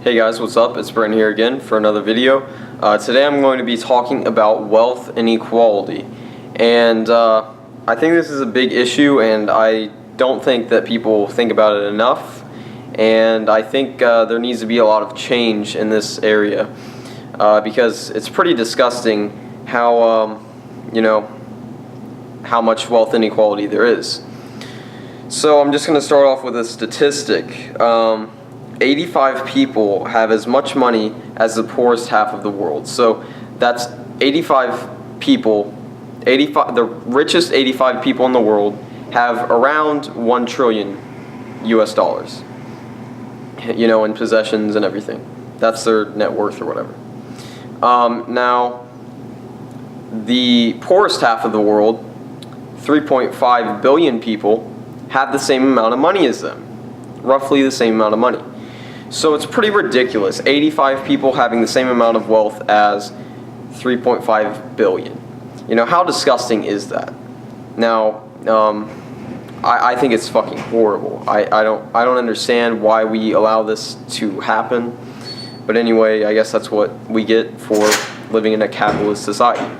Hey guys, what's up? It's Brent here again for another video. Today I'm going to be talking about wealth inequality, and I think this is a big issue, and I don't think that people think about it enough, and I think there needs to be a lot of change in this area because it's pretty disgusting how how much wealth inequality there is. So I'm just going to start off with a statistic. 85 people have as much money as the poorest half of the world. So that's 85 people, the richest 85 people in the world have around 1 trillion US dollars, in possessions and everything. That's their net worth or whatever. Now, the poorest half of the world, 3.5 billion people, have the same amount of money as them, roughly the same amount of money. So it's pretty ridiculous, 85 people having the same amount of wealth as 3.5 billion. How disgusting is that? Now, I think it's fucking horrible. I don't understand why we allow this to happen. But anyway, I guess that's what we get for living in a capitalist society.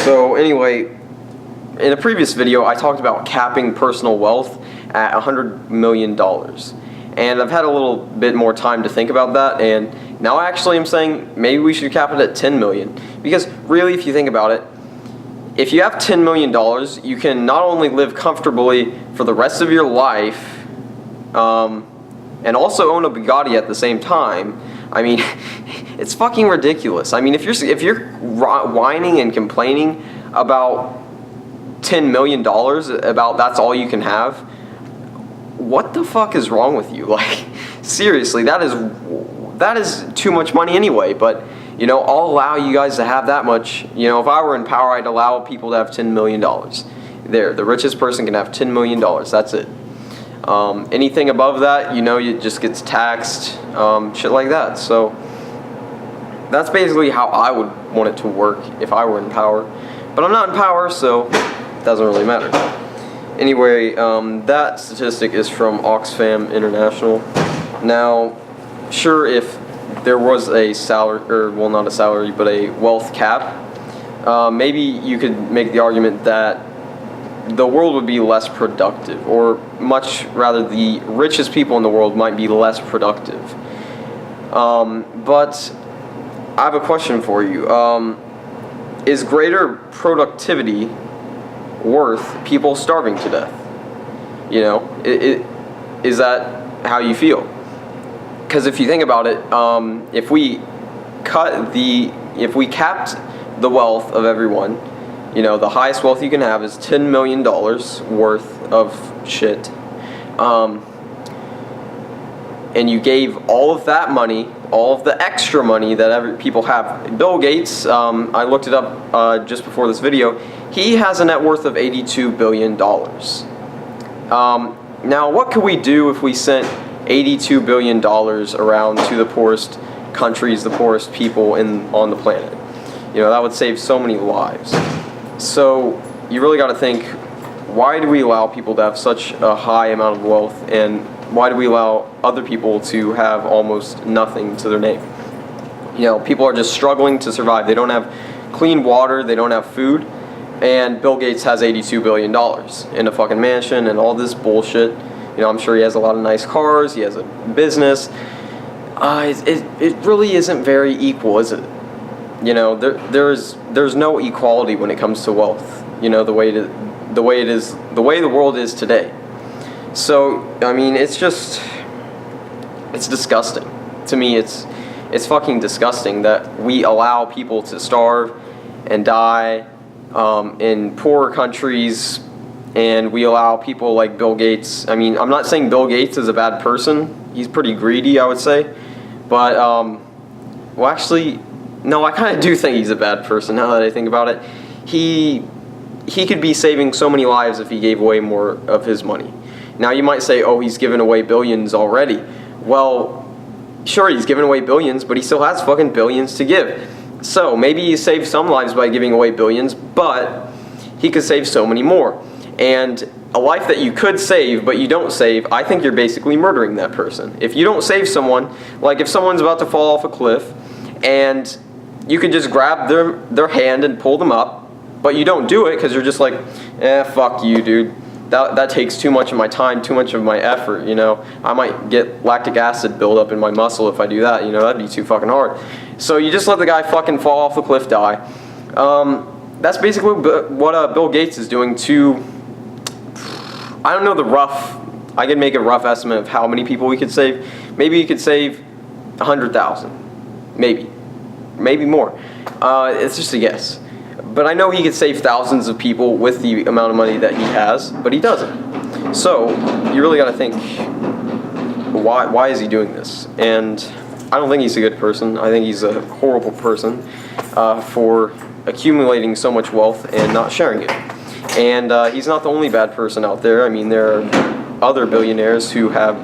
So anyway, in a previous video, I talked about capping personal wealth at $100 million. And I've had a little bit more time to think about that, and now actually I'm saying maybe we should cap it at 10 million. Because really, if you think about it, if you have $10 million, you can not only live comfortably for the rest of your life, and also own a Bugatti at the same time. I mean, it's fucking ridiculous. I mean, if you're whining and complaining about $10 million, about that's all you can have, what the fuck is wrong with you? Like, seriously, that is too much money anyway. But I'll allow you guys to have that much. If I were in power, I'd allow people to have $10 million. There, the richest person can have $10 million. That's it. Anything above that, it just gets taxed, shit like that. So that's basically how I would want it to work if I were in power. But I'm not in power, so it doesn't really matter. Anyway, that statistic is from Oxfam International. Now, sure, if there was a salary, or well, not a salary, but a wealth cap, maybe you could make the argument that the world would be less productive, or much rather, the richest people in the world might be less productive. But I have a question for you. Is greater productivity worth people starving to death? Is that how you feel? Because if you think about it, if we capped the wealth of everyone, the highest wealth you can have is $10 million worth of shit, and you gave all of that money, all of the extra money that people have. Bill Gates, I looked it up just before this video, he has a net worth of $82 billion. Now, what could we do if we sent $82 billion around to the poorest countries, the poorest people on the planet? That would save so many lives. So you really got to think, why do we allow people to have such a high amount of wealth, and why do we allow other people to have almost nothing to their name? People are just struggling to survive. They don't have clean water, they don't have food, and Bill Gates has $82 billion in a fucking mansion and all this bullshit. I'm sure he has a lot of nice cars, he has a business. It really isn't very equal, is it? There's no equality when it comes to wealth. The way the world is today. So I mean, it's disgusting. To me, it's fucking disgusting that we allow people to starve and die in poorer countries, and we allow people like Bill Gates. I mean, I'm not saying Bill Gates is a bad person. He's pretty greedy, I would say. But well, actually, no, I kind of do think he's a bad person now that I think about it. He could be saving so many lives if he gave away more of his money. Now you might say, oh, he's given away billions already. Well, sure, he's given away billions, but he still has fucking billions to give. So maybe he saved some lives by giving away billions, but he could save so many more. And a life that you could save but you don't save, I think you're basically murdering that person. If you don't save someone, like if someone's about to fall off a cliff and you could just grab their hand and pull them up, but you don't do it because you're just like, fuck you, dude. That takes too much of my time, too much of my effort, you know. I might get lactic acid buildup in my muscle if I do that, you know. That'd be too fucking hard. So you just let the guy fucking fall off the cliff, die. That's basically what Bill Gates is doing to, I don't know I can make a rough estimate of how many people we could save. Maybe you could save 100,000. Maybe more. It's just a guess. But I know he could save thousands of people with the amount of money that he has, but he doesn't. So you really got to think, why is he doing this? And I don't think he's a good person. I think he's a horrible person for accumulating so much wealth and not sharing it. And he's not the only bad person out there. I mean, there are other billionaires who have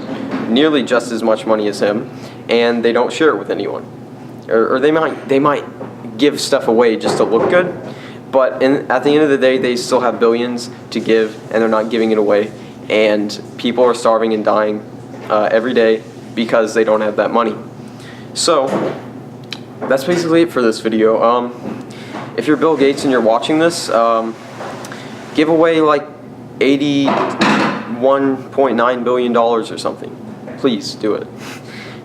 nearly just as much money as him, and they don't share it with anyone. Or they might give stuff away just to look good, but at the end of the day, they still have billions to give, and they're not giving it away. And people are starving and dying every day because they don't have that money. So that's basically it for this video. If you're Bill Gates and you're watching this, give away like $81.9 billion or something. Please do it.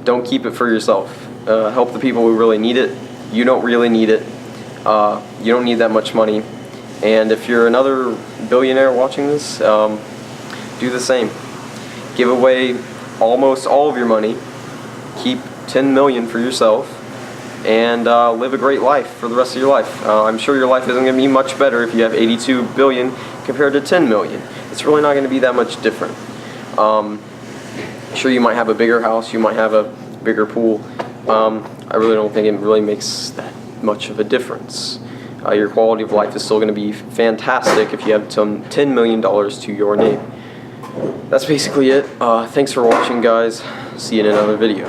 Don't keep it for yourself. Help the people who really need it. You don't really need it. You don't need that much money. And if you're another billionaire watching this, do the same. Give away almost all of your money. Keep 10 million for yourself. And live a great life for the rest of your life. I'm sure your life isn't going to be much better if you have 82 billion compared to 10 million. It's really not going to be that much different. Sure, you might have a bigger house, you might have a bigger pool. I really don't think it really makes that much of a difference. Your quality of life is still going to be fantastic if you have some $10 million to your name. That's basically it. Thanks for watching, guys. See you in another video.